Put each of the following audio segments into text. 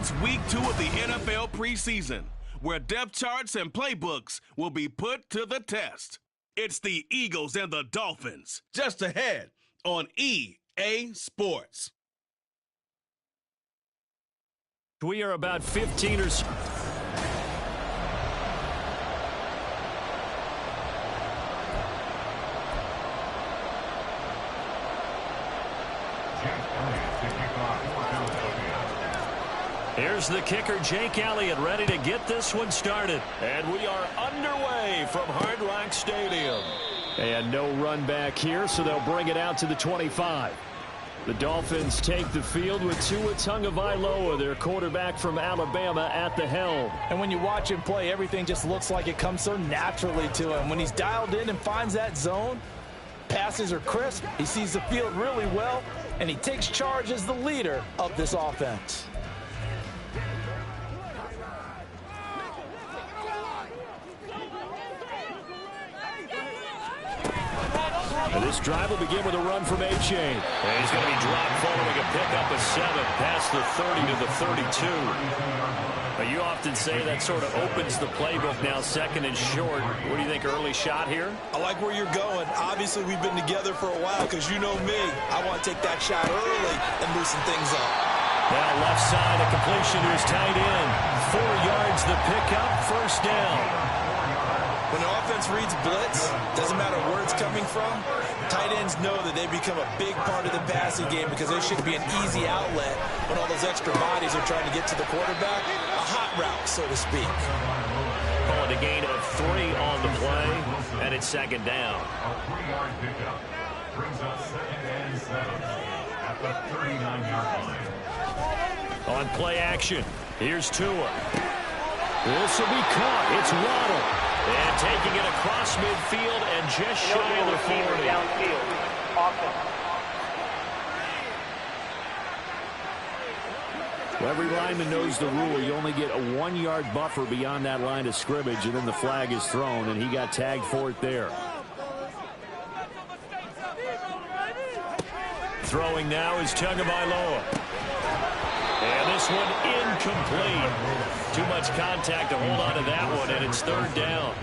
It's week 2 of the NFL preseason, where depth charts and playbooks will be put to the test. It's the Eagles and the Dolphins, just ahead on EA Sports. We are about 15 or so. Here's the kicker, Jake Elliott, ready to get this one started. And we are underway from Hard Rock Stadium. And no run back here, so they'll bring it out to the 25. The Dolphins take the field with Tua Tagovailoa, their quarterback from Alabama, at the helm. And when you watch him play, everything just looks like it comes so naturally to him. When he's dialed in and finds that zone, passes are crisp, he sees the field really well, and he takes charge as the leader of this offense. And this drive will begin with a run from A-Chain. And he's going to be dropped following a pickup of 7 past the 30 to the 32. But you often say that sort of opens the playbook now, second and short. What do you think, early shot here? I like where you're going. Obviously, we've been together for a while because you know me. I want to take that shot early and loosen things up. Now left side, a completion to his tight end. 4 yards the pickup, first down. When the offense reads blitz, doesn't matter where it's coming from, tight ends know that they become a big part of the passing game because they should be an easy outlet when all those extra bodies are trying to get to the quarterback. A hot route, so to speak. Calling a gain of 3 on the play, and it's second down. A 3-yard pickup brings us 2nd and 7 at the 39-yard line. On play action, here's Tua. This will be caught. It's Waddle. And taking it across midfield and just shy of the 40. Downfield. Well, every lineman knows the rule. You only get a 1-yard buffer beyond that line of scrimmage, and then the flag is thrown, and he got tagged for it there. Throwing now is Tagovailoa. And this one incomplete. Too much contact to hold on to that one, and it's third down.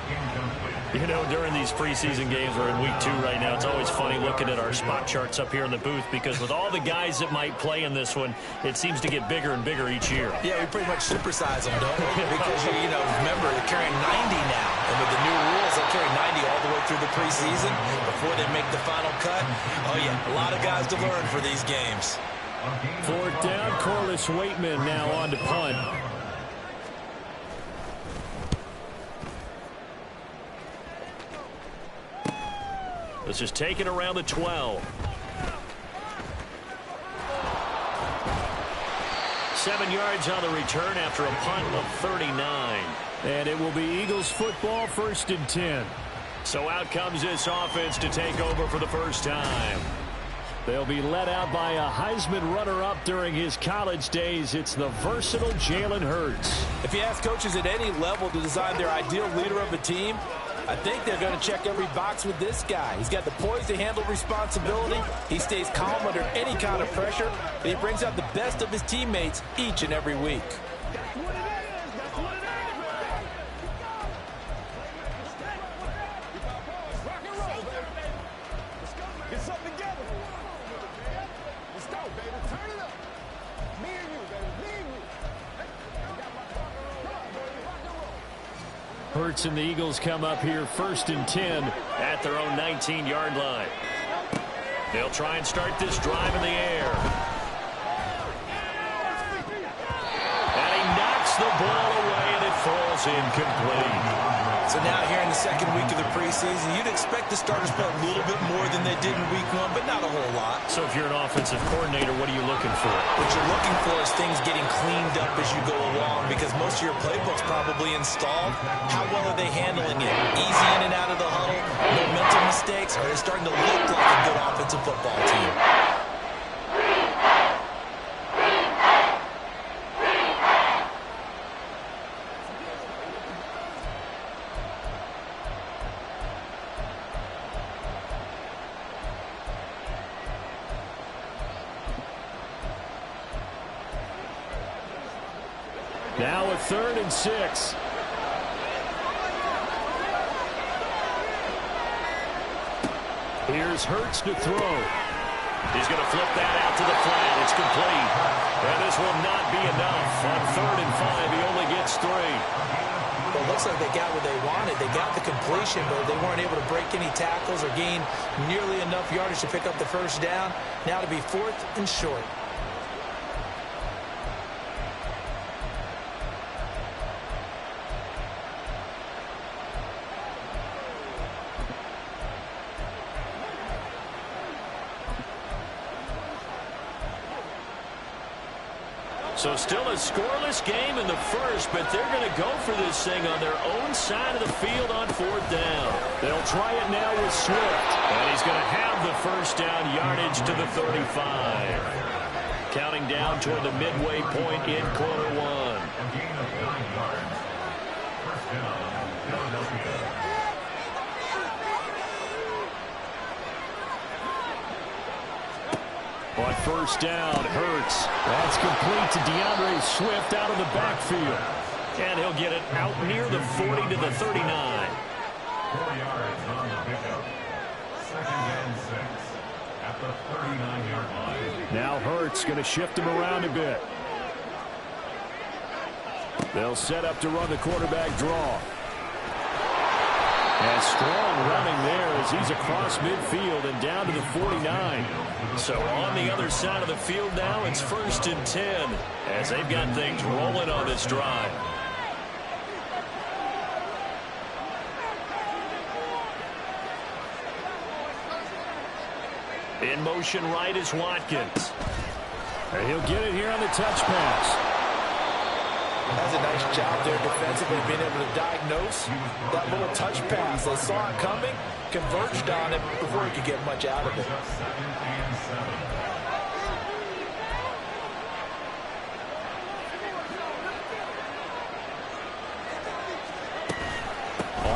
You know, during these preseason games, we're in week 2 right now, it's always funny looking at our spot charts up here in the booth because with all the guys that might play in this one, it seems to get bigger and bigger each year. Yeah, we pretty much supersize them, don't we? Because, you know, remember, they're carrying 90 now. And with the new rules, they'll carry 90 all the way through the preseason before they make the final cut. Oh, yeah, a lot of guys to learn for these games. Fourth down, Corliss Waitman now on to punt. This is taken around the 12. 7 yards on the return after a punt of 39. And it will be Eagles football, 1st and 10. So out comes this offense to take over for the first time. They'll be led out by a Heisman runner-up during his college days. It's the versatile Jalen Hurts. If you ask coaches at any level to design their ideal leader of a team, I think they're going to check every box with this guy. He's got the poise to handle responsibility. He stays calm under any kind of pressure. And he brings out the best of his teammates each and every week. Hurts and the Eagles come up here 1st and 10 at their own 19-yard line. They'll try and start this drive in the air. And he knocks the ball away, and it falls incomplete. So now here in the second week of the preseason, you'd expect the starters to play a little bit more than they did in week 1, but not a whole lot. So if you're an offensive coordinator, what are you looking for? What you're looking for is things getting cleaned up as you go along because most of your playbook's probably installed. How well are they handling it? Easy in and out of the huddle? No mental mistakes? Are they starting to look like a good offensive football team? Now a 3rd and 6. Here's Hurts to throw. He's going to flip that out to the flat. It's complete. And this will not be enough. On 3rd and 5, he only gets 3. Well, it looks like they got what they wanted. They got the completion, but they weren't able to break any tackles or gain nearly enough yardage to pick up the first down. Now to be 4th and short. So still a scoreless game in the first, but they're going to go for this thing on their own side of the field on 4th down. They'll try it now with Swift, and he's going to have the first down yardage to the 35. Counting down toward the midway point in quarter 1. A gain of 9 yards. First down, Philadelphia. On first down, Hurts. That's complete to DeAndre Swift out of the backfield. And he'll get it out near the 40 to the 39. 4 yards on the pickup. 2nd and 6 at the 39-yard line. Now Hurts going to shift him around a bit. They'll set up to run the quarterback draw. And strong running there as he's across midfield and down to the 49. So on the other side of the field now, it's 1st and 10 as they've got things rolling on this drive. In motion right is Watkins. And he'll get it here on the touch pass. That's a nice job there defensively, being able to diagnose that little touch pass. They saw it coming, converged on it before he could get much out of it. 2nd and 7.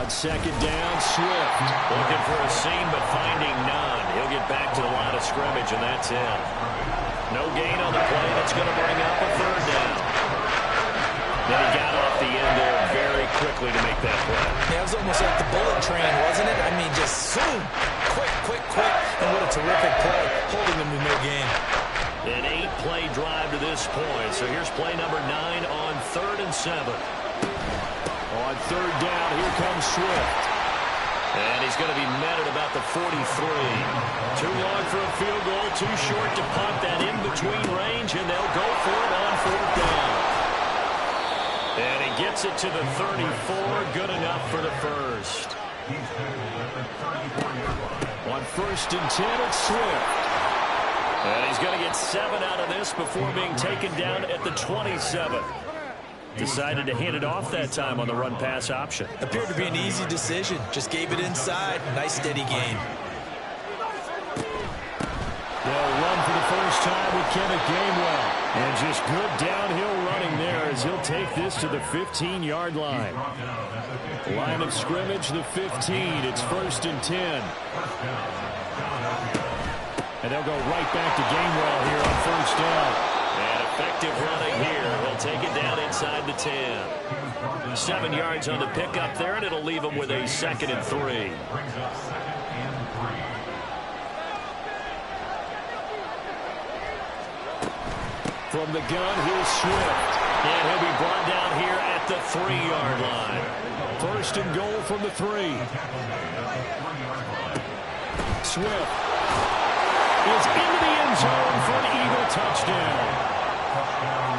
On 2nd down, Swift. Looking for a seam, but finding none. He'll get back to the line of scrimmage, and that's it. No gain on the play. That's going to bring up a 3rd down. Then he got off the end there very quickly to make that play. Yeah, it was almost like the bullet train, wasn't it? I mean, just zoom, quick, and what a terrific play, holding them to no gain. An 8-play drive to this point. So here's play number 9 on 3rd and 7. On 3rd down, here comes Swift. And he's going to be met at about the 43. Too long for a field goal, too short to punt that in-between range, and they'll go for it on 4th down. And he gets it to the 34, good enough for the first. On 1st and 10, it's Swift. And he's going to get 7 out of this before being taken down at the 27. Decided to hand it off that time on the run-pass option. Appeared to be an easy decision. Just gave it inside. Nice, steady gain. They'll run for the first time with Kenneth Gainwell. And just good downhill running there as he'll take this to the 15-yard line. Line of scrimmage, the 15. It's 1st and 10. And they'll go right back to Gainwell here on 1st down. And effective running here. He'll take it down inside the 10. 7 yards on the pickup there, and it'll leave him with a 2nd and 3. Brings up 2nd and 3. From the gun, here's Swift. And he'll be brought down here at the 3-yard line. 1st and goal from the 3. Swift is into the end zone for an Eagle touchdown.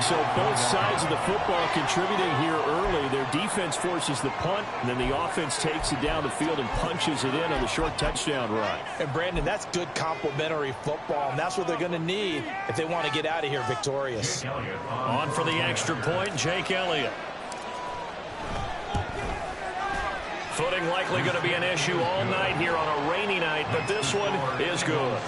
So both sides of the football contributing here early. Their defense forces the punt, and then the offense takes it down the field and punches it in on the short touchdown run. And, Brandon, that's good complementary football, and that's what they're going to need if they want to get out of here victorious. On for the extra point, Jake Elliott. Footing likely going to be an issue all night here on a rainy night, but this one is good.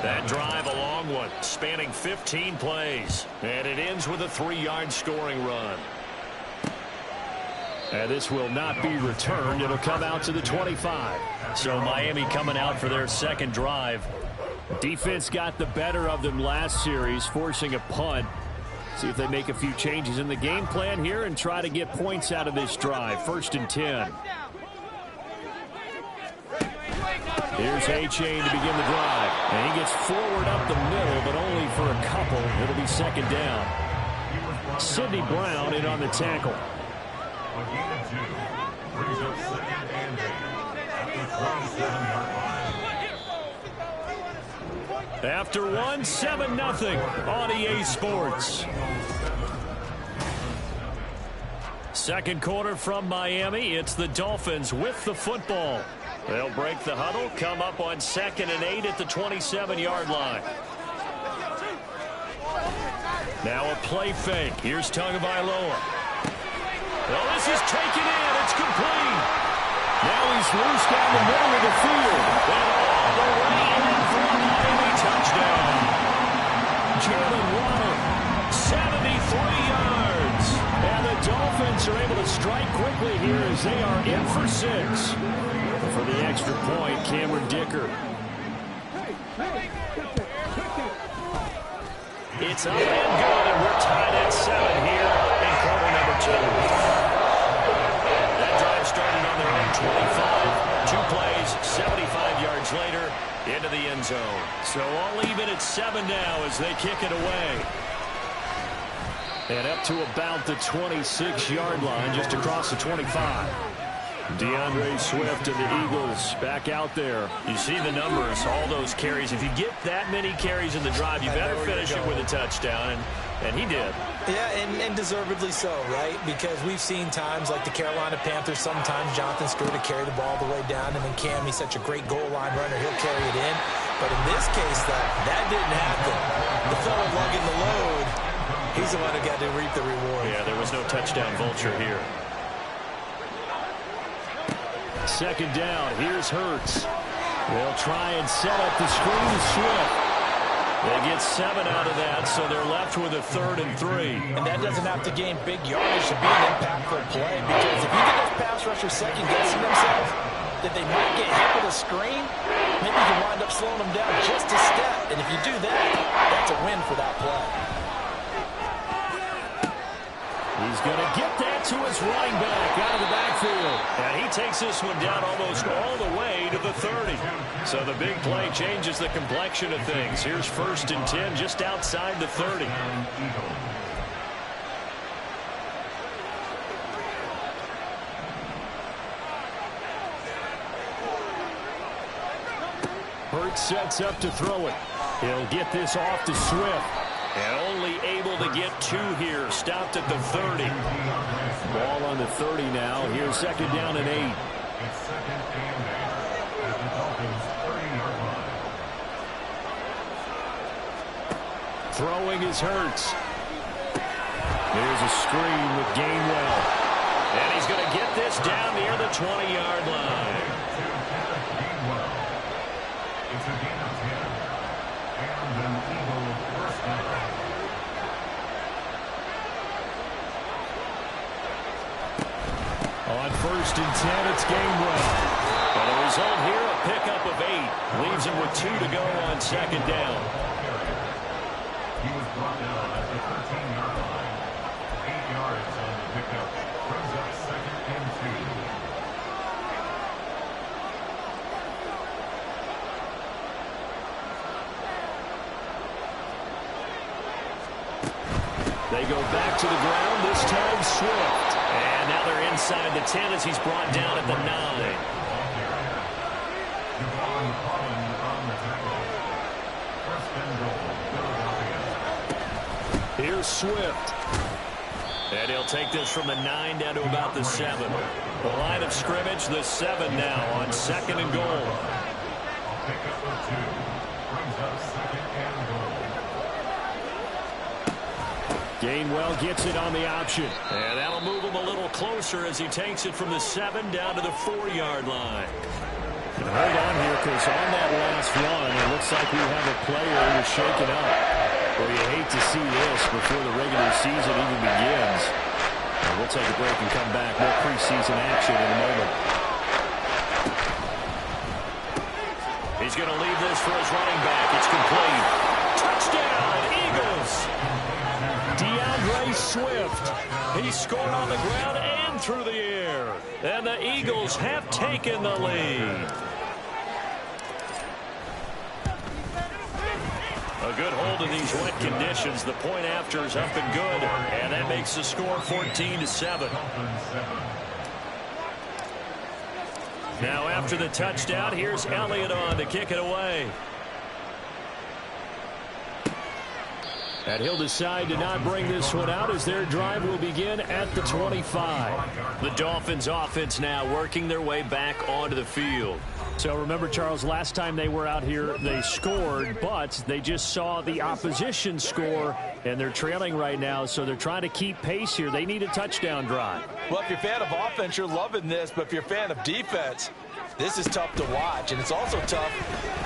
That drive, a long one, spanning 15 plays. And it ends with a 3-yard scoring run. And this will not be returned. It'll come out to the 25. So Miami coming out for their 2nd drive. Defense got the better of them last series, forcing a punt. See if they make a few changes in the game plan here and try to get points out of this drive. 1st and 10. Here's A-Chain to begin the drive. And he gets forward up the middle, but only for a couple. It'll be 2nd down. Sidney Brown in on the tackle. A gain of 2. Brings up 2nd and 8 at the 27-yard line. After 1, 7-0 on EA Sports. Second quarter from Miami. It's the Dolphins with the football. They'll break the huddle, come up on 2nd and 8 at the 27-yard line. Now a play fake. Here's Tagovailoa. Well, this is taken in. It's complete. Now he's loose down the middle of the field. And all the way in for a Miami touchdown. Jalen Waddle, 73 yards. And the Dolphins are able to strike quickly here as they are in for 6. For the extra point, Cameron Dicker. It's up and good, and we're tied at 7 here in quarter number 2. That drive started on their own 25. 2 plays, 75 yards later, into the end zone. So all even at 7 now as they kick it away. And up to about the 26-yard line, just across the 25. DeAndre Swift and the Eagles back out there. You see the numbers, all those carries. If you get that many carries in the drive, you better finish it with a touchdown, and he did. Yeah, and deservedly so, right? Because we've seen times like the Carolina Panthers, sometimes Jonathan Stewart will carry the ball all the way down, and then Cam, he's such a great goal line runner, he'll carry it in. But in this case, that didn't happen. The fellow lugging the load, he's the one who got to reap the reward. Yeah, there was no touchdown vulture here. 2nd down, here's Hurts. They'll try and set up the screen. Swift. They get 7 out of that, so they're left with a 3rd and 3. And that doesn't have to gain big yardage to be an impactful play, because if you get those pass rushers second-guessing themselves, that they might get hit with a screen, maybe you can wind up slowing them down just a step. And if you do that, that's a win for that play. He's going to get that to his running back out of the backfield. And he takes this one down almost all the way to the 30. So the big play changes the complexion of things. Here's 1st and 10 just outside the 30. Hurts sets up to throw it. He'll get this off to Swift. And only able to get 2 here. Stopped at the 30. Ball on the 30 now. Here's 2nd down and 8. It's 2nd and 8 at the Dolphins' 30-yard line. Throwing is Hurts. There's a screen with Gainwell. And he's going to get this down near the 20-yard line. It's a gain of 10. And an Eagle first down. On 1st and 10, it's Gainwell. And the result here, a pickup of 8. Leaves him with 2 to go on 2nd down. He was brought down at the 13-yard line. 8 yards on the pickup. Brings up 2nd and 2. They go back to the ground, this time Swift. And now they're inside the 10 as he's brought down at the 9. Here's Swift. And he'll take this from the 9 down to about the 7. The line of scrimmage, the 7 now on 2nd and goal. Pickup of 2. Brings up 2nd and goal. Gainwell gets it on the option. And that'll move him a little closer as he takes it from the 7 down to the 4-yard line. And hold on here, because on that last run, it looks like we have a player who's shaken up. Well, you hate to see this before the regular season even begins. And we'll take a break and come back. More preseason action in a moment. He's going to leave this for his running back. It's complete. Touchdown, Eagles! Swift. He scored on the ground and through the air. And the Eagles have taken the lead. A good hold in these wet conditions. The point after is up and good. And that makes the score 14-7. Now after the touchdown, here's Elliott on to kick it away. And he'll decide to not bring this one out as their drive will begin at the 25. The Dolphins offense now working their way back onto the field. So remember, Charles, last time they were out here, they scored, but they just saw the opposition score, and they're trailing right now, so they're trying to keep pace here. They need a touchdown drive. Well, if you're a fan of offense, you're loving this, but if you're a fan of defense, this is tough to watch, and it's also tough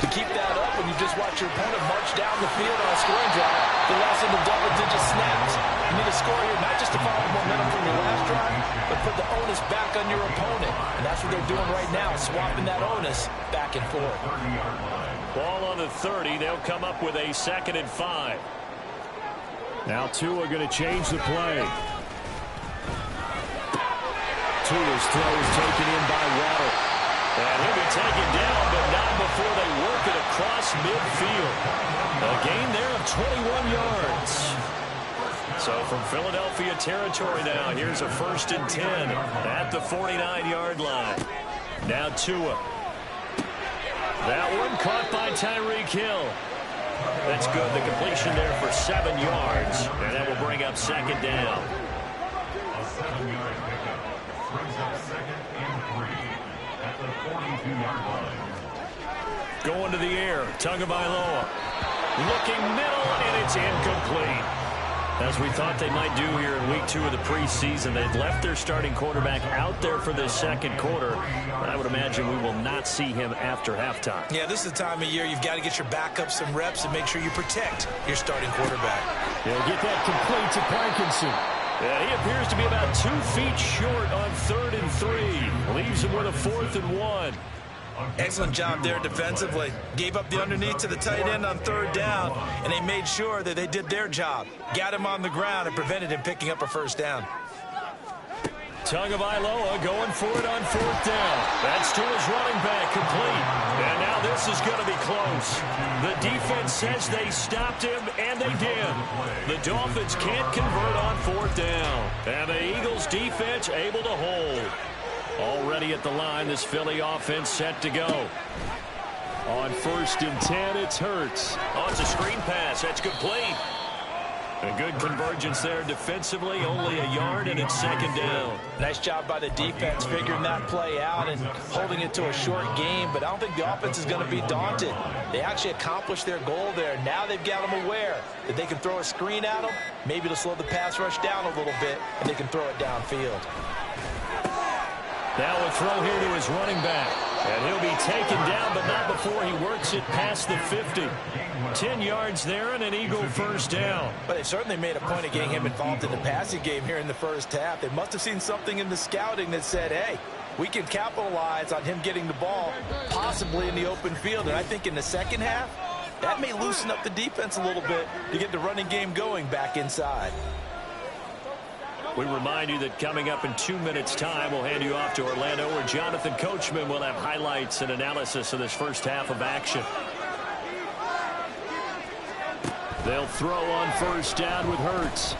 to keep that up when you just watch your opponent march down the field on a scoring drive. They lost into double-digit snaps. You need a score here, not just to follow the momentum from your last drive, but put the onus back on your opponent. And that's what they're doing right now, swapping that onus back and forth. Ball on the 30. They'll come up with a 2nd and 5. Now Tua going to change the play. Tua's throw is taken in by Waddle. And he'll be taken down, but not before they work it across midfield. A gain there of 21 yards. So from Philadelphia territory now, here's a 1st and 10 at the 49-yard line. Now Tua. That one caught by Tyreek Hill. That's good. The completion there for 7 yards. And that will bring up 2nd down. A 7-yard pickup brings up 2nd and 3 at the 42-yard line. Going to the air. Tagovailoa. Looking middle, and it's incomplete. As we thought they might do here in week 2 of the preseason, they've left their starting quarterback out there for this 2nd quarter. But I would imagine we will not see him after halftime. Yeah, this is the time of year you've got to get your backup some reps and make sure you protect your starting quarterback. They'll get that complete to Parkinson. Yeah, he appears to be about 2 feet short on 3rd and 3. Leaves him with a 4th and 1. Excellent job there defensively. Gave up the underneath to the tight end on 3rd down, and they made sure that they did their job. Got him on the ground and prevented him picking up a 1st down. Tagovailoa going for it on 4th down. That's to his running back, complete. And now this is going to be close. The defense says they stopped him, and they did. The Dolphins can't convert on 4th down. And the Eagles defense able to hold. Already at the line, this Philly offense set to go. On 1st and 10, it's Hurts. Oh, it's a screen pass. That's complete. A good convergence there defensively, only a yard, and it's 2nd down. Nice job by the defense figuring that play out and holding it to a short game, but I don't think the offense is going to be daunted. They actually accomplished their goal there. Now they've got them aware that they can throw a screen at them. Maybe it'll slow the pass rush down a little bit, and they can throw it downfield. Now a throw here to his running back. And he'll be taken down, but not before he works it past the 50. 10 yards there and an Eagle 1st down. But they certainly made a point of getting him involved in the passing game here in the 1st half. They must have seen something in the scouting that said, hey, we can capitalize on him getting the ball, possibly in the open field. And I think in the 2nd half, that may loosen up the defense a little bit to get the running game going back inside. We remind you that coming up in 2 minutes' time, we'll hand you off to Orlando, where Jonathan Coachman will have highlights and analysis of this 1st half of action. They'll throw on 1st down with Hurts.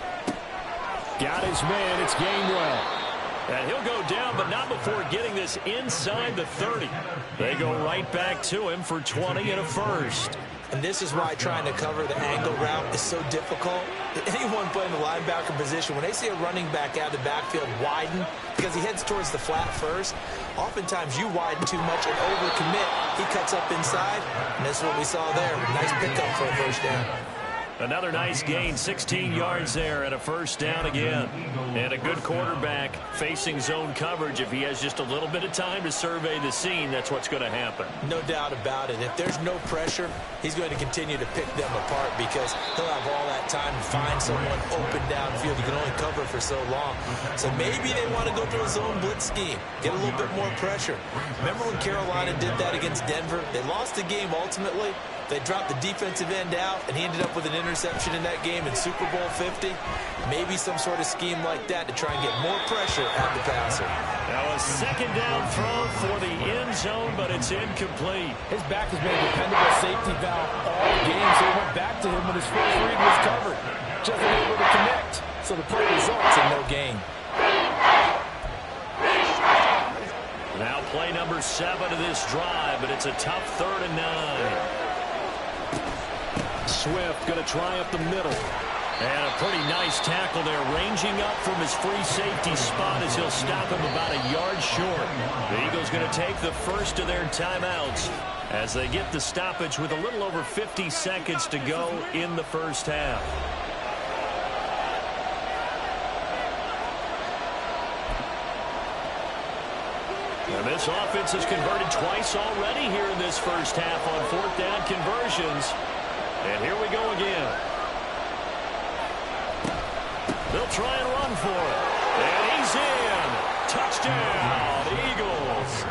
Got his man. It's Gainwell. And he'll go down, but not before getting this inside the 30. They go right back to him for 20 and a 1st. And this is why trying to cover the angle route is so difficult. Anyone playing the linebacker position, when they see a running back out of the backfield widen because he heads towards the flat first, oftentimes you widen too much and overcommit. He cuts up inside, and that's what we saw there. Nice pickup for a 1st down. Another nice gain, 16 yards there and a 1st down again. And a good quarterback facing zone coverage. If he has just a little bit of time to survey the scene, that's what's going to happen. No doubt about it. If there's no pressure, he's going to continue to pick them apart because he'll have all that time to find someone open downfield. You can only cover for so long. So maybe they want to go to a zone blitz scheme, get a little bit more pressure. Remember when Carolina did that against Denver? They lost the game ultimately, They dropped the defensive end out, and he ended up with an interception in that game in Super Bowl 50. Maybe some sort of scheme like that to try and get more pressure at the passer. Now a second down throw for the end zone, but it's incomplete. His back has been a dependable safety valve all game, so he went back to him when his first read was covered. Just unable to connect, so the play results in no gain. Now play number 7 of this drive, but it's a tough 3rd and 9. Swift going to try up the middle. And a pretty nice tackle there, ranging up from his free safety spot as he'll stop him about a yard short. The Eagles going to take the first of their timeouts as they get the stoppage with a little over 50 seconds to go in the first half. And this offense has converted twice already here in this first half on 4th down conversions. And here we go again. They'll try and run for it. And he's in. Touchdown, Eagles.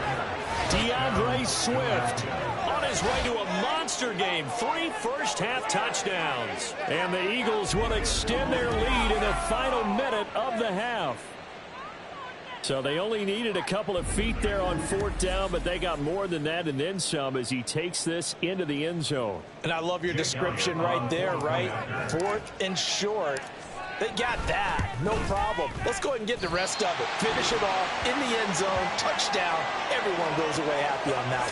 DeAndre Swift on his way to a monster game. 3 first-half touchdowns. And the Eagles will extend their lead in the final minute of the half. So they only needed a couple of feet there on 4th down, but they got more than that and then some as he takes this into the end zone. And I love your description right there, right? 4th and short. They got that. No problem. Let's go ahead and get the rest of it. Finish it off in the end zone. Touchdown. Everyone goes away happy on that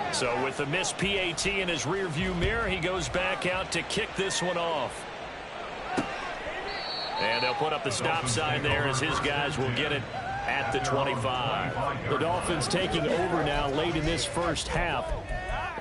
one. So with the missed PAT in his rearview mirror, he goes back out to kick this one off. And they'll put up the stop sign there as his guys will get it at the 25. The Dolphins taking over now late in this first half.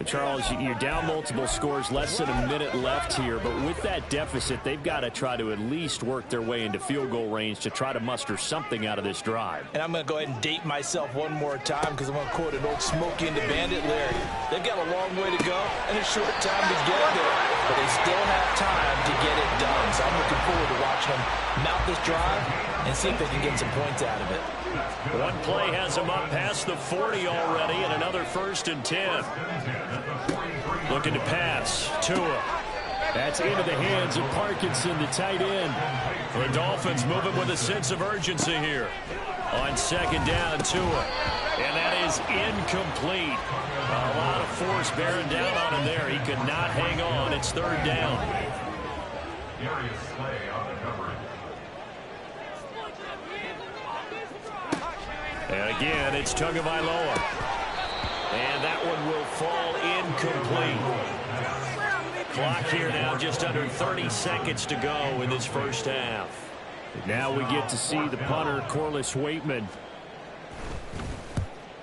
Charles, you're down multiple scores, less than a minute left here, but with that deficit, they've got to try to at least work their way into field goal range to try to muster something out of this drive. And I'm going to go ahead and date myself one more time because I'm going to quote an old Smokey and the Bandit lyric. They've got a long way to go and a short time to get there, but they still have time to get it done. So I'm looking forward to watching them mount this drive and see if they can get some points out of it. One play has them up past the 40 already, and another 1st and 10. Looking to pass. Tua. That's into the hands of Parkinson, the tight end. The Dolphins moving with a sense of urgency here. On 2nd down, Tua. And that is incomplete. A lot of force bearing down on him there. He could not hang on. It's 3rd down. And again, it's Tagovailoa. And that one will fall incomplete. Clock here now, just under 30 seconds to go in this first half. Now we get to see the punter, Corliss Waitman.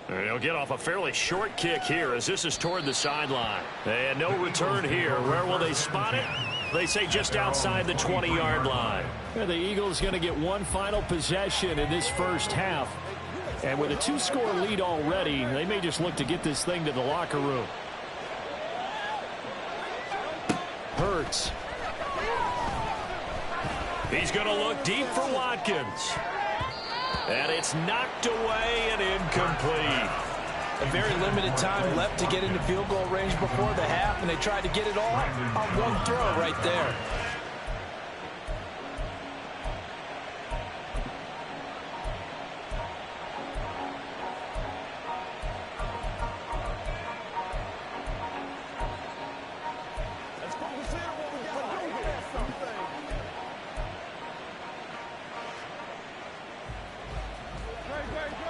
And he'll get off a fairly short kick here as this is toward the sideline. And no return here. Where will they spot it? They say just outside the 20-yard line. And the Eagles going to get one final possession in this first half. And with a 2-score lead already, they may just look to get this thing to the locker room. Hurts. He's going to look deep for Watkins. And it's knocked away and incomplete. A very limited time left to get into field goal range before the half, and they tried to get it all on one throw right there.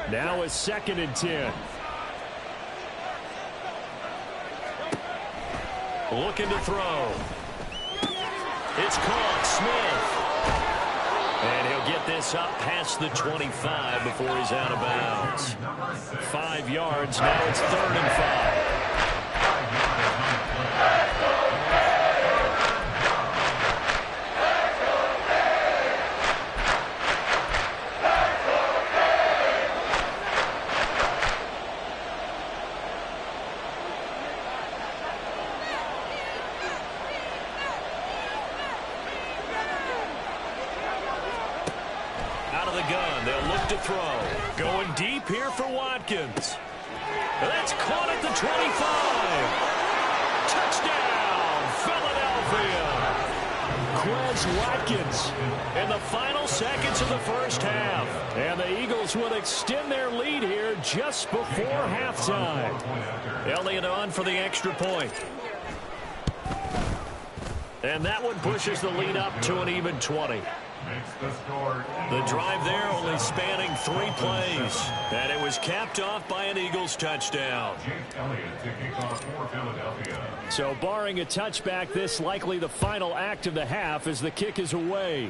Now it's 2nd and 10. Looking to throw. It's caught. Smith. And he'll get this up past the 25 before he's out of bounds. 5 yards. Now it's 3rd and 5. Out of the gun, they'll look to throw. Going deep here for Watkins. That's caught at the 25. Touchdown, Philadelphia. Quez Watkins in the final seconds of the first half. And the Eagles will extend their lead here just before halftime. Elliott on for the extra point. And that one pushes the lead up to an even 20. The drive there only spanning 3 plays. And it was capped off by an Eagles touchdown. So barring a touchback, this likely the final act of the half as the kick is away.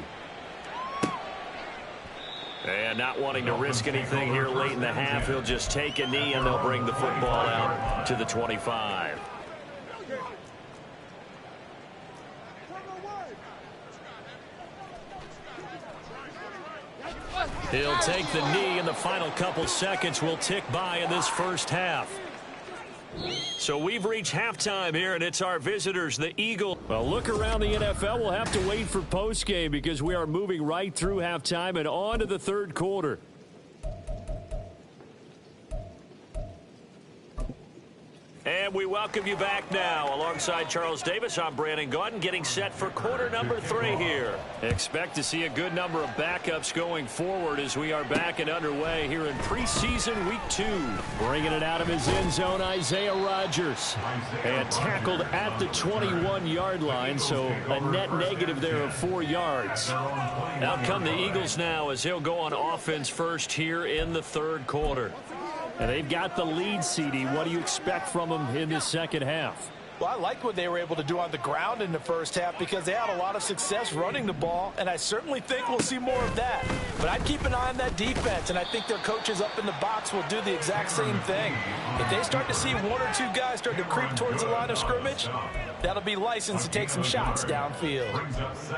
And not wanting to risk anything here late in the half, he'll just take a knee and they'll bring the football out to the 25. He'll take the knee, and the final couple seconds will tick by in this first half. So we've reached halftime here, and it's our visitors, the Eagles. Well, look around the NFL. We'll have to wait for postgame because we are moving right through halftime and on to the third quarter. And we welcome you back now. Alongside Charles Davis, I'm Brandon Gaudin, getting set for quarter number 3 here. Expect to see a good number of backups going forward as we are back and underway here in preseason week 2. Bringing it out of his end zone, Isaiah Rodgers. And tackled at the 21-yard line, so a net negative there of 4 yards. Out come the Eagles now as he'll go on offense first here in the third quarter. And they've got the lead, CD. What do you expect from them in the second half? Well, I like what they were able to do on the ground in the first half because they had a lot of success running the ball, and I certainly think we'll see more of that. But I'd keep an eye on that defense, and I think their coaches up in the box will do the exact same thing. If they start to see 1 or 2 guys start to creep towards the line of scrimmage, that'll be licensed to take some shots downfield.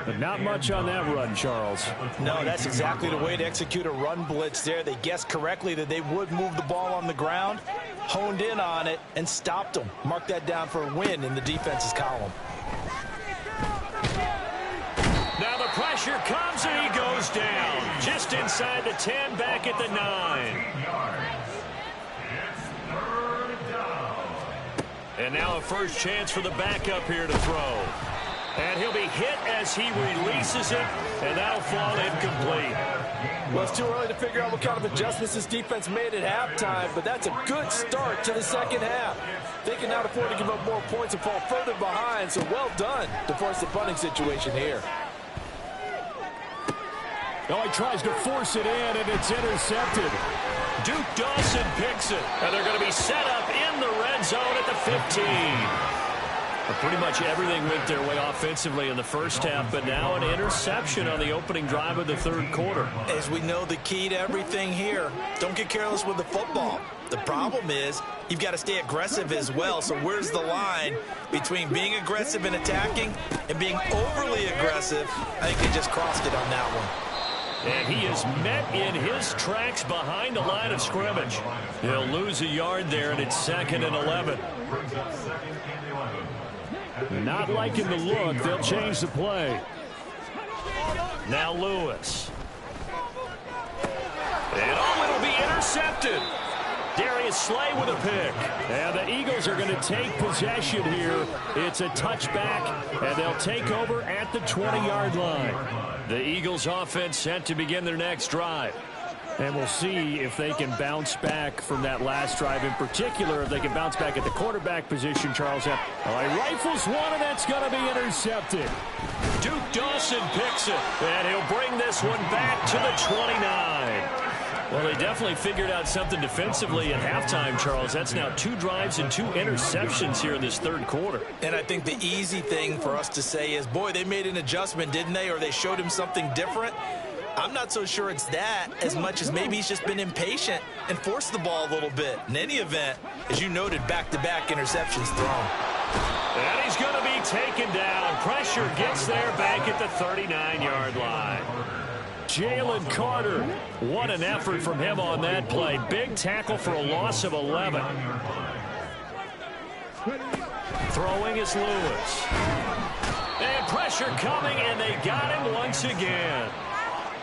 But not much on that run, Charles. No, that's exactly the way to execute a run blitz there. They guessed correctly that they would move the ball on the ground, honed in on it, and stopped them. Mark that down for a win in the defense's column. Now the pressure comes and he goes down. Just inside the 10, back at the 9. And now a first chance for the backup here to throw. And he'll be hit as he releases it, and that'll fall incomplete. Well, it's too early to figure out what kind of adjustments this defense made at halftime, but that's a good start to the second half. They can now afford to give up more points and fall further behind, so well done to force the punting situation here. Oh, he tries to force it in, and it's intercepted. Duke Dawson picks it, and they're going to be set up in the red zone at the 15. But pretty much everything went their way offensively in the first half, but now an interception on the opening drive of the third quarter. As we know, the key to everything here, don't get careless with the football. The problem is you've got to stay aggressive as well, so where's the line between being aggressive and attacking and being overly aggressive? I think they just crossed it on that one. And he is met in his tracks behind the line of scrimmage. He'll lose a yard there, and it's 2nd and 11. Not liking the look. They'll change the play. Now Lewis. And it'll be intercepted. Darius Slay with a pick. And the Eagles are going to take possession here. It's a touchback, and they'll take over at the 20-yard line. The Eagles offense set to begin their next drive. And we'll see if they can bounce back from that last drive in particular, if they can bounce back at the quarterback position, Charles. He rifles one, and that's going to be intercepted. Duke Dawson picks it, and he'll bring this one back to the 29. Well, they definitely figured out something defensively at halftime, Charles. That's now 2 drives and 2 interceptions here in this third quarter. And I think the easy thing for us to say is, boy, they made an adjustment, didn't they? Or they showed him something different. I'm not so sure it's that as much as maybe he's just been impatient and forced the ball a little bit. In any event, as you noted, back-to-back interceptions thrown. And he's going to be taken down. Pressure gets there back at the 39-yard line. Jalen Carter. What an effort from him on that play. Big tackle for a loss of 11. Throwing is Lewis. And pressure coming, and they got him once again.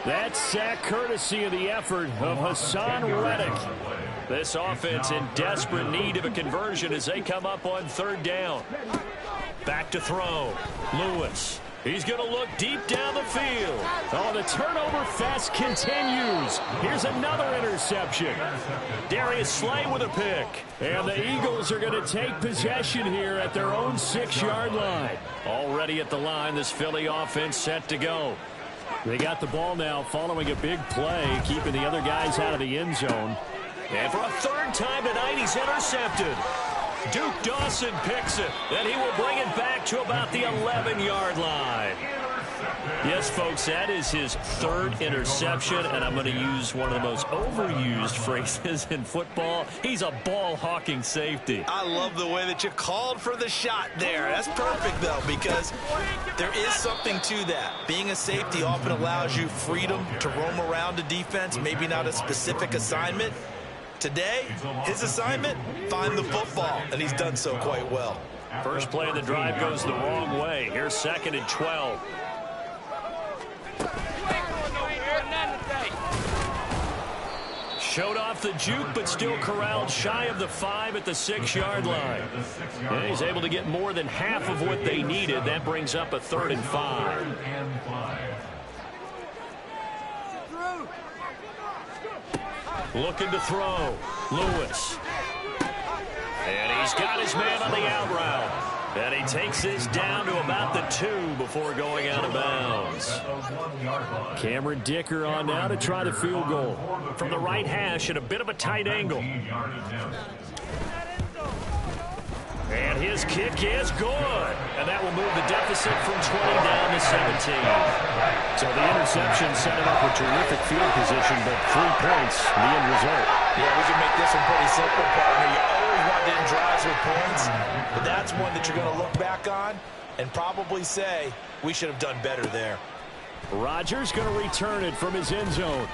That sack courtesy of the effort of Hassan Reddick. This offense in desperate need of a conversion as they come up on third down. Back to throw. Lewis. He's going to look deep down the field. Oh, the turnover fest continues. Here's another interception. Darius Slay with a pick. And the Eagles are going to take possession here at their own 6-yard line. Already at the line, this Philly offense set to go. They got the ball now following a big play, keeping the other guys out of the end zone. And for a third time tonight, he's intercepted. Duke Dawson picks it. Then he will bring it back to about the 11-yard line. Yes, folks, that is his third interception, and I'm going to use one of the most overused phrases in football. He's a ball-hawking safety. I love the way that you called for the shot there. That's perfect, though, because there is something to that. Being a safety often allows you freedom to roam around the defense, maybe not a specific assignment. Today, his assignment, find the football, and he's done so quite well. First play of the drive goes the wrong way. Here's 2nd and 12. Showed off the juke, but still corralled shy of the 5 at the 6-yard line. And he's able to get more than half of what they needed. That brings up a 3rd and 5. Looking to throw. Lewis. And he's got his man on the out route. And he takes this down to about the 2 before going out of bounds. Cameron Dicker on now to try the field goal. From the right hash at a bit of a tight angle. And his kick is good. And that will move the deficit from 20 down to 17. So the interception set him up with terrific field position, but 3 points, the end result. Yeah, we can make this one pretty simple, partner. You always want to end drives with points, but that's one that you're going to look back on and probably say, we should have done better there. Rodgers going to return it from his end zone.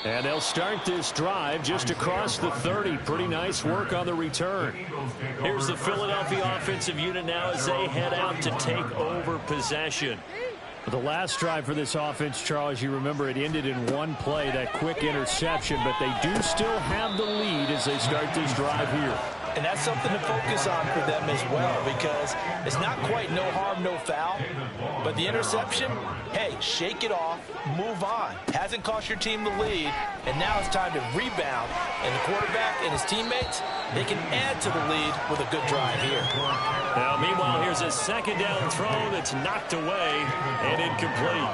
And they'll start this drive just across the 30. Pretty nice work on the return. Here's the Philadelphia offensive unit now as they head out to take over possession. The last drive for this offense, Charles, you remember it ended in one play, that quick interception, but they do still have the lead as they start this drive here. And that's something to focus on for them as well, because it's not quite no harm, no foul. But the interception, hey, shake it off, move on. Hasn't cost your team the lead, and now it's time to rebound. And the quarterback and his teammates, they can add to the lead with a good drive here. Now, meanwhile, here's a 2nd down throw that's knocked away and incomplete.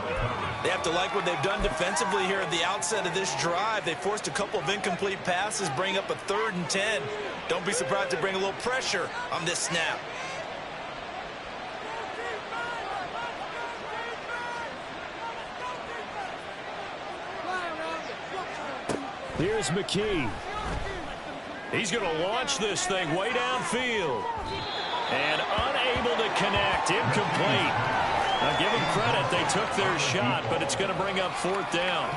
They have to like what they've done defensively here at the outset of this drive. They forced a couple of incomplete passes, bring up a 3rd and 10. Don't be surprised to bring a little pressure on this snap. Here's McKee. He's going to launch this thing way downfield. And unable to connect. Incomplete. Now, give them credit. They took their shot, but it's going to bring up 4th down.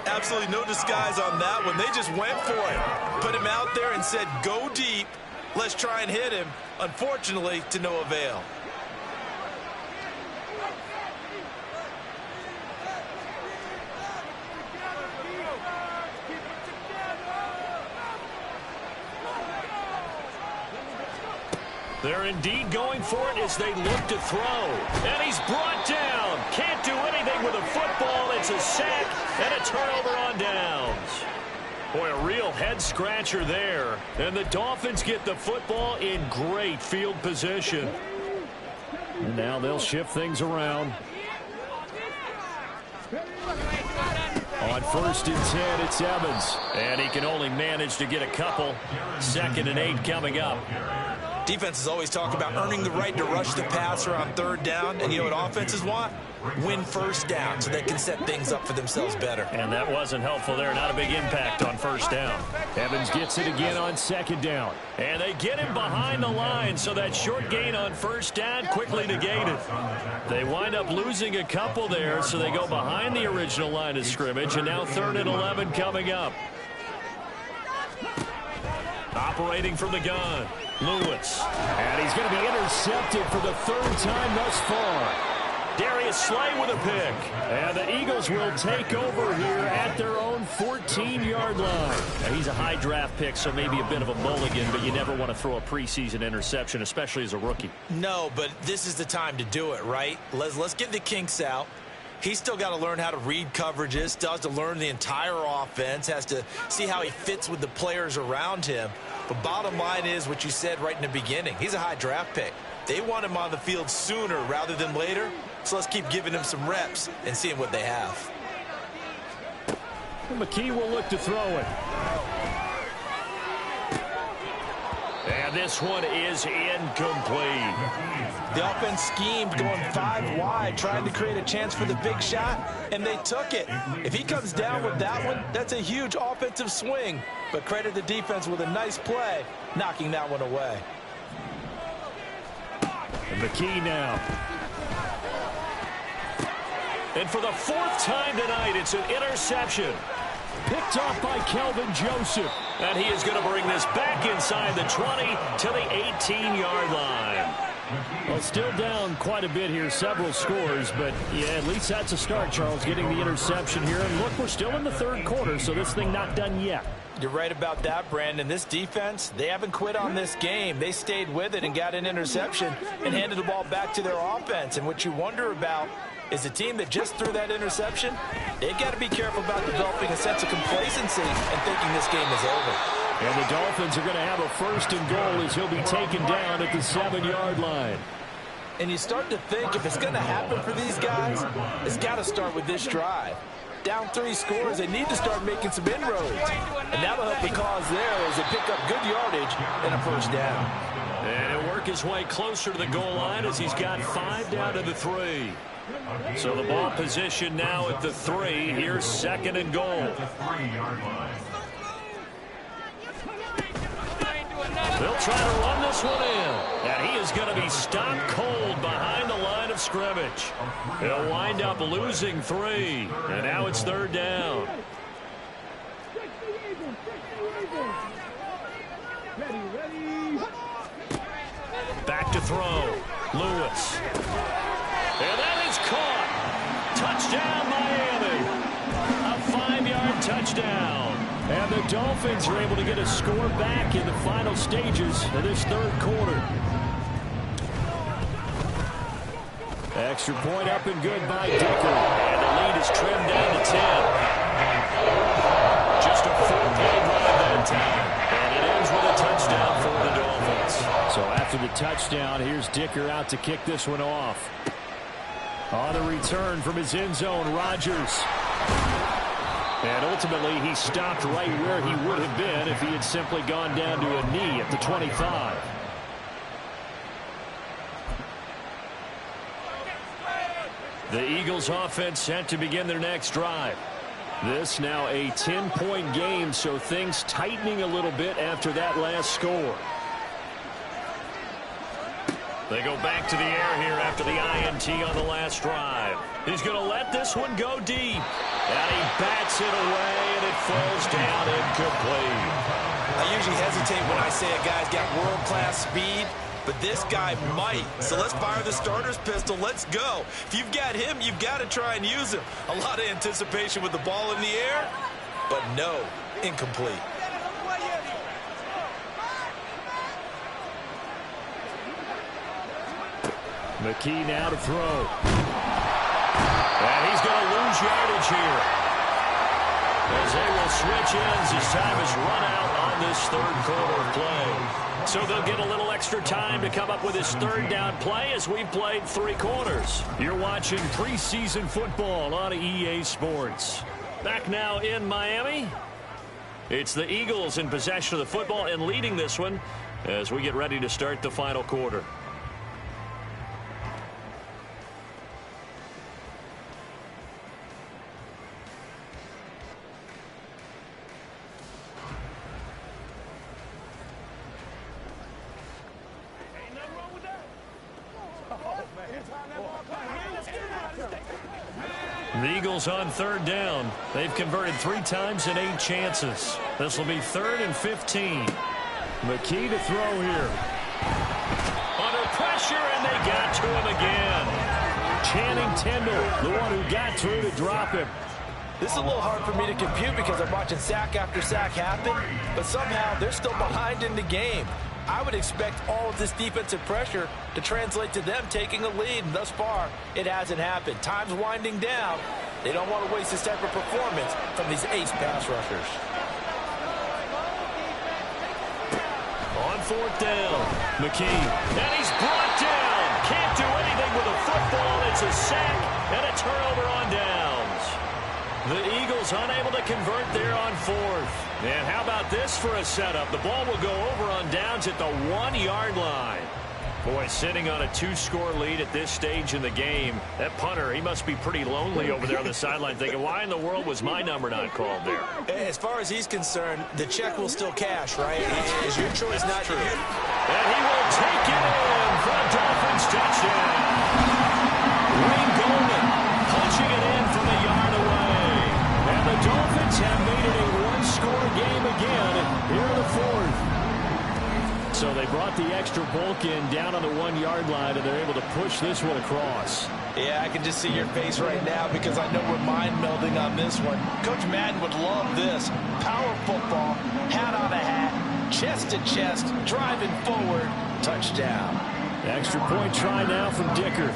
Absolutely no disguise on that one. They just went for it. Put him out there and said, go deep. Let's try and hit him. Unfortunately, to no avail. They're indeed going for it as they look to throw. And he's brought down. Can't do anything with a football. It's a sack and a turnover on downs. Boy, a real head-scratcher there. And the Dolphins get the football in great field position. And now they'll shift things around. On 1st and 10, it's Evans. And he can only manage to get a couple. 2nd and 8 coming up. Defenses always talk about earning the right to rush the passer on 3rd down. And you know what offenses want? Win 1st down so they can set things up for themselves better. And that wasn't helpful there. Not a big impact on 1st down. Evans gets it again on 2nd down. And they get him behind the line, so that short gain on 1st down quickly negated. They wind up losing a couple there, so they go behind the original line of scrimmage. And now 3rd and 11 coming up. Operating from the gun, Lewis. And he's going to be intercepted for the 3rd time thus far. Darius Slay with a pick. And the Eagles will take over here at their own 14-yard line. Now, he's a high draft pick, so maybe a bit of a mulligan, but you never want to throw a preseason interception, especially as a rookie. No, but this is the time to do it, right? Let's get the kinks out. He's still got to learn how to read coverages, still has to learn the entire offense, has to see how he fits with the players around him. But bottom line is what you said right in the beginning. He's a high draft pick. They want him on the field sooner rather than later, so let's keep giving him some reps and seeing what they have. McKee will look to throw it. And this one is incomplete. The offense schemed going 5 wide, trying to create a chance for the big shot, and they took it. If he comes down with that one, that's a huge offensive swing. But credit the defense with a nice play, knocking that one away. And McKee now. And for the 4th time tonight, it's an interception. Picked off by Kelvin Joseph. And he is going to bring this back inside the 20 to the 18-yard line. Well, still down quite a bit here, several scores, but yeah, at least that's a start, Charles, getting the interception here. And look, we're still in the 3rd quarter, so this thing not done yet. You're right about that, Brandon. This defense, they haven't quit on this game. They stayed with it and got an interception and handed the ball back to their offense. And what you wonder about is a team that just threw that interception, they've got to be careful about developing a sense of complacency and thinking this game is over. And the Dolphins are going to have a 1st and goal as he'll be taken down at the 7-yard line. And you start to think if it's going to happen for these guys, it's got to start with this drive. Down 3 scores, they need to start making some inroads. And that'll help the cause there as they pick up good yardage and a 1st down. And he'll work his way closer to the goal line as he's got 5 down to the 3. So the ball position now at the 3. Here's 2nd and goal. They'll try to run this one in. And he is going to be stopped cold behind the line of scrimmage. He'll wind up losing 3. And now it's 3rd down. Back to throw. Lewis. And that is caught. Touchdown, Miami. A 5-yard touchdown. And the Dolphins are able to get a score back in the final stages of this 3rd quarter. Extra point up and good by Dicker. And the lead is trimmed down to 10. Just a 4-play drive that time. And it ends with a touchdown for the Dolphins. So after the touchdown, here's Dicker out to kick this one off. On the return from his end zone, Rodgers. And ultimately, he stopped right where he would have been if he had simply gone down to a knee at the 25. The Eagles offense set to begin their next drive. This now a 10-point game, so things tightening a little bit after that last score. They go back to the air here after the INT on the last drive. He's going to let this one go deep. And he bats it away, and it falls down incomplete. I usually hesitate when I say a guy's got world-class speed, but this guy might. So let's fire the starter's pistol. Let's go. If you've got him, you've got to try and use him. A lot of anticipation with the ball in the air, but no, incomplete. McKee now to throw. And he's going to lose yardage here. As they will switch ends as time is run out on this 3rd quarter of play. So they'll get a little extra time to come up with this 3rd down play as we've played 3 quarters. You're watching preseason football on EA Sports. Back now in Miami. It's the Eagles in possession of the football and leading this one as we get ready to start the final quarter. The Eagles on 3rd down. They've converted 3 times in 8 chances. This will be 3rd and 15. McKee to throw here. Under pressure, and they got to him again. Channing Tindall, the one who got through to drop him. This is a little hard for me to compute because I'm watching sack after sack happen, but somehow they're still behind in the game. I would expect all of this defensive pressure to translate to them taking a lead, and thus far, it hasn't happened. Time's winding down. They don't want to waste this type of performance from these ace pass rushers. On fourth down, McKee. And he's brought down. Can't do anything with a football. It's a sack and a turnover on downs. The Eagles unable to convert there on fourth. And how about this for a setup? The ball will go over on downs at the 1-yard line. Boy, sitting on a 2-score lead at this stage in the game. That punter, he must be pretty lonely over there on the sideline thinking, why in the world was my number not called there? As far as he's concerned, the check will still cash, right? It's your choice not to. And he will take it in for a Dolphins touchdown. Wayne Goldman punching it in from a yard away. And the Dolphins have made it a 1-score game again here in the fourth. So they brought the extra bulk in down on the 1-yard line, and they're able to push this one across. Yeah, I can just see your face right now because I know we're mind melding on this one. Coach Madden would love this. Power football, hat on a hat, chest to chest, driving forward, touchdown. Extra point try now from Dicker.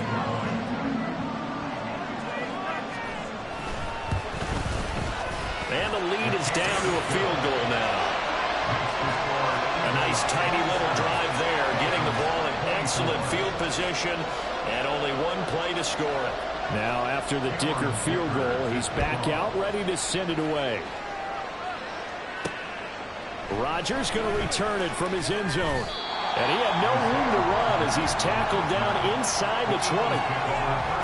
And the lead is down to a field goal now. A nice tidy little drive there, getting the ball in excellent field position, and only one play to score it. Now after the Dicker field goal, he's back out ready to send it away. Rodgers going to return it from his end zone. And he had no room to run as he's tackled down inside the 20.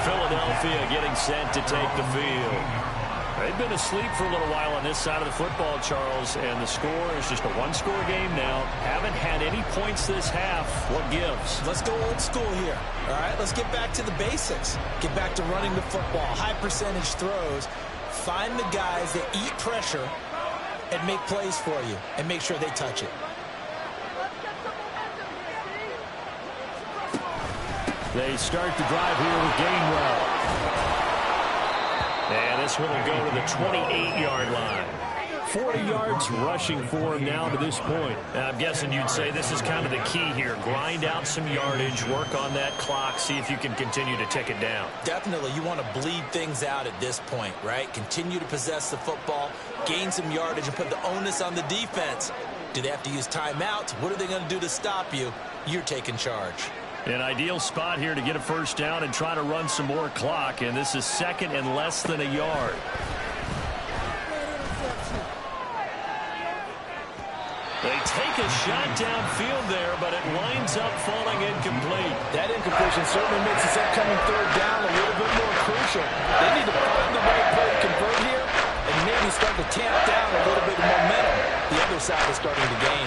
Philadelphia getting set to take the field. They've been asleep for a little while on this side of the football, Charles, and the score is just a 1-score game now. Haven't had any points this half. What gives? Let's go old school here. All right, let's get back to the basics. Get back to running the football, high percentage throws. Find the guys that eat pressure and make plays for you and make sure they touch it. They start the drive here with Gainwell. And this one will go to the 28-yard line. 40 yards rushing for him now to this point. I'm guessing you'd say this is kind of the key here. Grind out some yardage, work on that clock, see if you can continue to tick it down. Definitely, you want to bleed things out at this point, right? Continue to possess the football, gain some yardage, and put the onus on the defense. Do they have to use timeouts? What are they going to do to stop you? You're taking charge. An ideal spot here to get a first down and try to run some more clock, and this is second and less than a yard. They take a shot downfield there, but it winds up falling incomplete. That incompletion certainly makes this upcoming third down a little bit more crucial. They need to find the right play to convert here and maybe start to tamp down a little bit of momentum. The other side is starting to gain.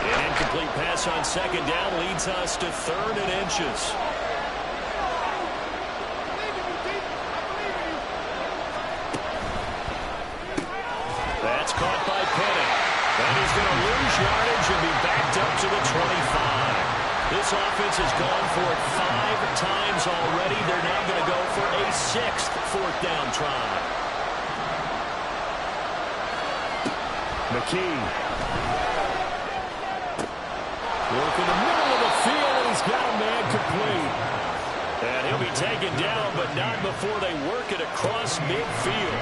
An incomplete pass on second down leads us to 3rd and inches. That's caught by Penning. And he's going to lose yardage and be backed up to the 25. This offense has gone for it 5 times already. They're now going to go for a 6th fourth down try. McKee. Work in the middle of the field, and he's got a man complete. And he'll be taken down, but not before they work it across midfield.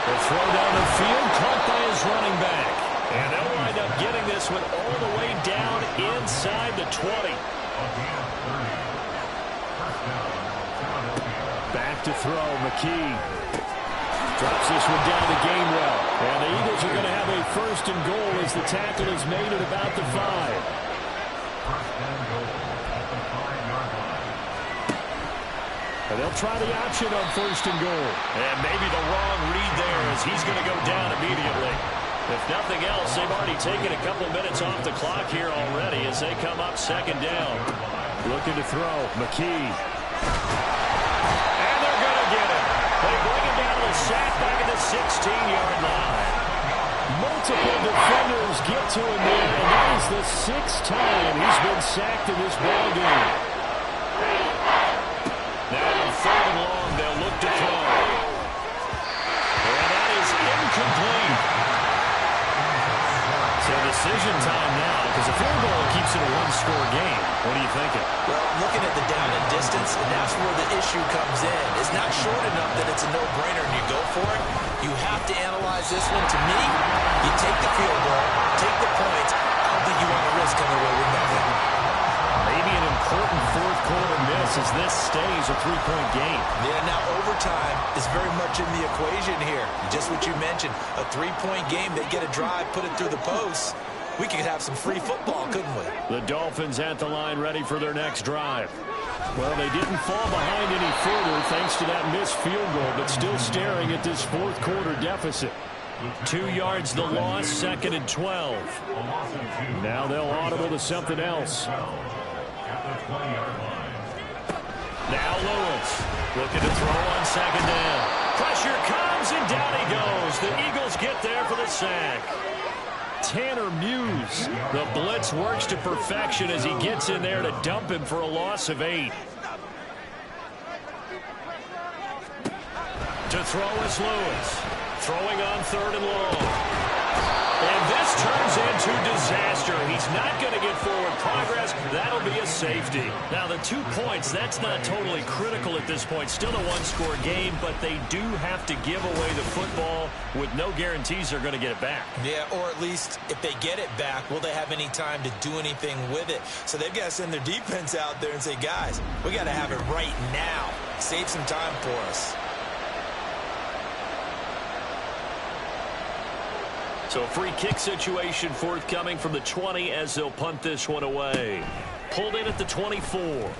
The throw down the field, caught by his running back. And they'll wind up getting this one all the way down inside the 20. Back to throw, McKee. Drops this one down to Gainwell. And the Eagles are going to have a 1st and goal as the tackle is made at about the 5. 1st and goal at the 5-yard line. And they'll try the option on 1st and goal. And maybe the wrong read there as he's going to go down immediately. If nothing else, they've already taken a couple minutes off the clock here already as they come up 2nd down. Looking to throw, McKee. And they're going to get it. They bring it down to the sack back at the 16-yard line. Multiple defenders get to him there, and that is the 6th time he's been sacked in this ballgame. Now on 3rd and long, they'll look to throw. And that is incomplete. So decision time now, because a field goal keeps it a one-score game. What are you thinking? Well, looking at the down and distance, and that's where the issue comes in. It's not short enough that it's a no-brainer and you go for it. You have to analyze this one. To me, you take the field goal, take the points. I don't think you want to risk coming away with nothing. Maybe an important 4th quarter miss as this stays a 3-point game. Yeah, now overtime is very much in the equation here. Just what you mentioned, a 3-point game. They get a drive, put it through the posts. We could have some free football, couldn't we? The Dolphins at the line ready for their next drive. Well, they didn't fall behind any further thanks to that missed field goal, but still staring at this 4th quarter deficit. 2 yards the loss, 2nd and 12. Now they'll audible to something else. Now Lewis looking to throw on 2nd down. Pressure comes and down he goes. The Eagles get there for the sack. Tanner Muse. The blitz works to perfection as he gets in there to dump him for a loss of 8. To throw is Lewis. Throwing on 3rd and long. And this turns into disaster. He's not going to get forward progress. That'll be a safety. Now, the 2 points, that's not totally critical at this point. Still a one-score game, but they do have to give away the football with no guarantees they're going to get it back. Yeah, or at least if they get it back, will they have any time to do anything with it? So they've got to send their defense out there and say, guys, we got to have it right now. Save some time for us. So a free kick situation forthcoming from the 20 as they'll punt this one away. Pulled in at the 24.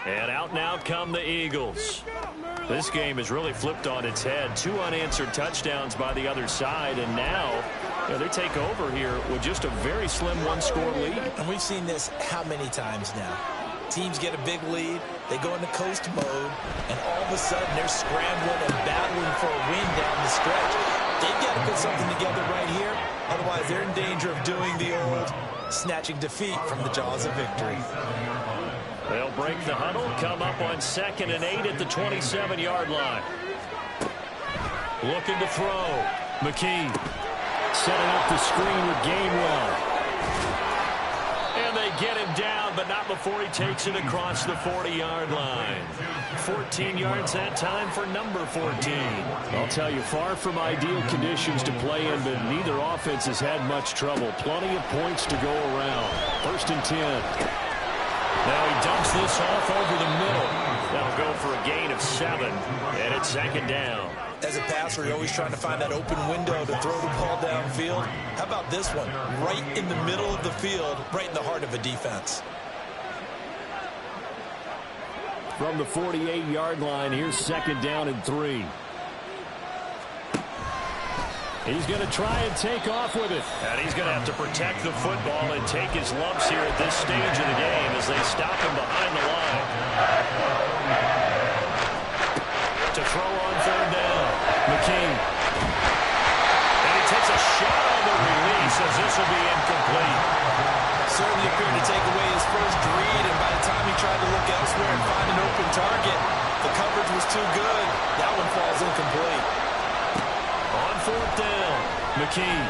And out now come the Eagles. This game is really flipped on its head. 2 unanswered touchdowns by the other side, and now they take over here with just a very slim one-score lead. And we've seen this how many times now? Teams get a big lead, they go into coast mode, and all of a sudden they're scrambling and battling for a win down the stretch. They've got to put something together right here, otherwise they're in danger of doing the old snatching defeat from the jaws of victory. They'll break the huddle, come up on 2nd and 8 at the 27-yard line. Looking to throw. McKee setting up the screen with Gainwell. And they get him down, but not before he takes it across the 40-yard line. 14 yards that time for number 14. I'll tell you, far from ideal conditions to play in, but neither offense has had much trouble. Plenty of points to go around. 1st and 10. Now he dumps this off over the middle. That'll go for a gain of 7, and it's 2nd down. As a passer, you're always trying to find that open window to throw the ball downfield. How about this one? Right in the middle of the field, right in the heart of a defense. From the 48-yard line, here's 2nd down and 3. He's going to try and take off with it. And he's going to have to protect the football and take his lumps here at this stage of the game as they stop him behind the line. To throw on 3rd down. McKee. And he takes a shot on the release as this will be incomplete. Certainly appeared to take away his first read, and by the time he tried to look elsewhere and find an open target, the coverage was too good. That one falls incomplete. On 4th down, McKee.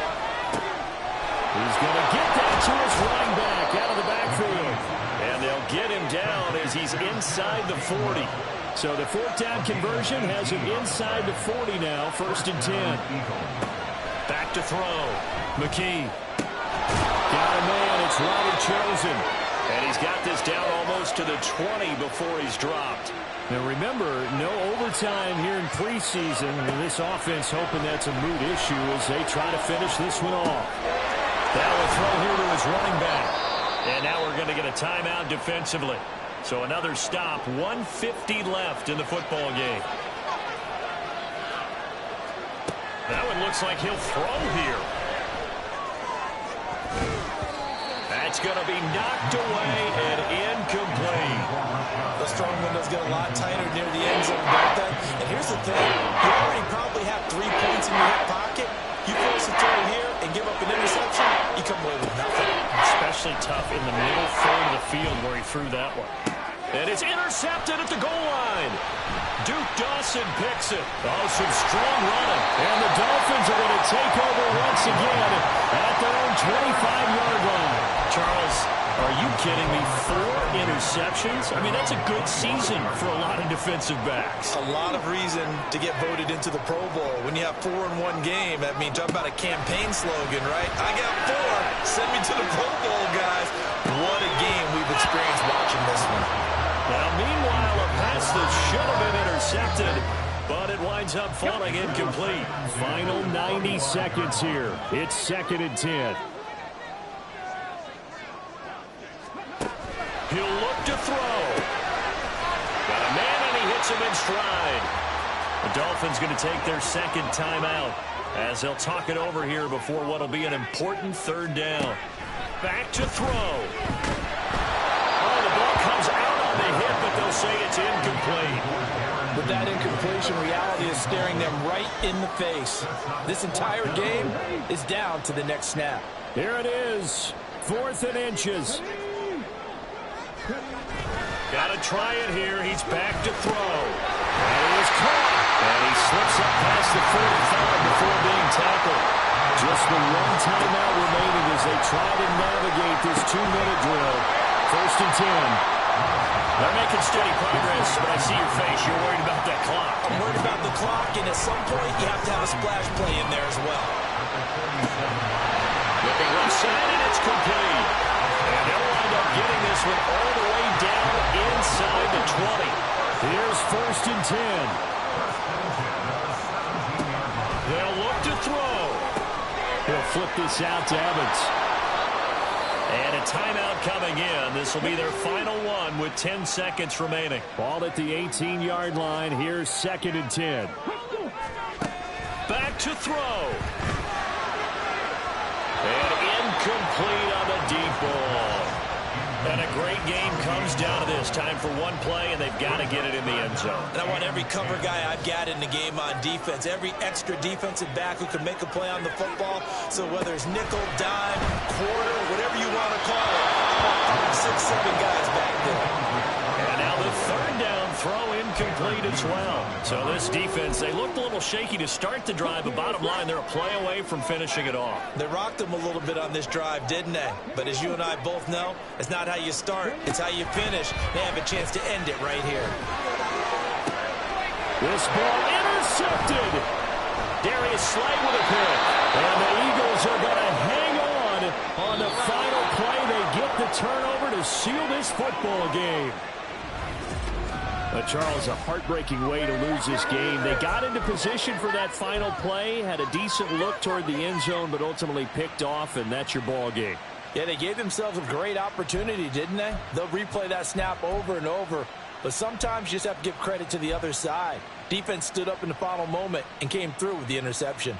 He's going to get that to his running back out of the backfield. And they'll get him down as he's inside the 40. So the 4th down conversion has him inside the 40 now, 1st and 10. Back to throw. McKee. Got a man, it's Robert Chosen. And he's got this down almost to the 20 before he's dropped. Now remember, no overtime here in preseason, and this offense hoping that's a moot issue as they try to finish this one off. Now a throw here to his running back. And now we're going to get a timeout defensively. So another stop, 1:50 left in the football game. That one looks like he'll throw here. That's It's going to be knocked away and incomplete. The strong window's get a lot tighter near the end zone, don't they? And here's the thing. You already probably have 3 points in your hip pocket. You force a throw here and give up an interception, you come away with nothing. Especially tough in the middle third of the field where he threw that one. And it's intercepted at the goal line. Duke Dawson picks it. Oh, some strong running. And the Dolphins are going to take over once again at their own 25-yard line. Charles, are you kidding me? 4 interceptions? I mean, that's a good season for a lot of defensive backs. A lot of reason to get voted into the Pro Bowl. When you have 4 in one game, I mean, talk about a campaign slogan, right? I got 4. Send me to the Pro Bowl, guys. What a game we've experienced watching this one. Now, meanwhile, a pass that should have been intercepted, but it winds up falling incomplete. Final 90 seconds here. It's 2nd and 10. He'll look to throw. Got a man, and he hits him in stride. The Dolphins going to take their 2nd timeout as they'll talk it over here before what will be an important 3rd down. Back to throw. Oh, the ball comes out on the hit, but they'll say it's incomplete. With that incompletion, reality is staring them right in the face. This entire game is down to the next snap. Here it is. 4th and inches. Got to try it here. He's back to throw. And he is caught. And he slips up past the 45 before being tackled. Just the 1 timeout remaining as they try to navigate this 2-minute drill. 1st and 10. They're making steady progress, but I see your face. You're worried about that clock. I'm worried about the clock, and at some point, you have to have a splash play in there as well. Looking left side, and it's complete. And they'll wind up getting this one all the way down inside the 20. Here's 1st and 10. They'll look to throw. He'll flip this out to Evans. And a timeout coming in. This will be their final one with 10 seconds remaining. Ball at the 18-yard line. Here's 2nd and 10. Back to throw. And incomplete on the deep ball. And a great game comes down to this. Time for one play, and they've got to get it in the end zone. And I want every cover guy I've got in the game on defense, every extra defensive back who can make a play on the football. So whether it's nickel, dime, quarter, whatever you want to call it, I want 6, 7 guys back there. And now the 3rd down throw incomplete as well. So this defense, they looked a little shaky to start the drive, but bottom line, they're a play away from finishing it off. They rocked them a little bit on this drive, didn't they? But as you and I both know, it's not how you start, it's how you finish. They have a chance to end it right here. This ball intercepted. Darius Slay with a pick. And the Eagles are going to hang on the final play. They get the turnover to seal this football game. Charles, a heartbreaking way to lose this game. They got into position for that final play, had a decent look toward the end zone, but ultimately picked off, and that's your ball game. Yeah, they gave themselves a great opportunity, didn't they? They'll replay that snap over and over, but sometimes you just have to give credit to the other side. Defense stood up in the final moment and came through with the interception.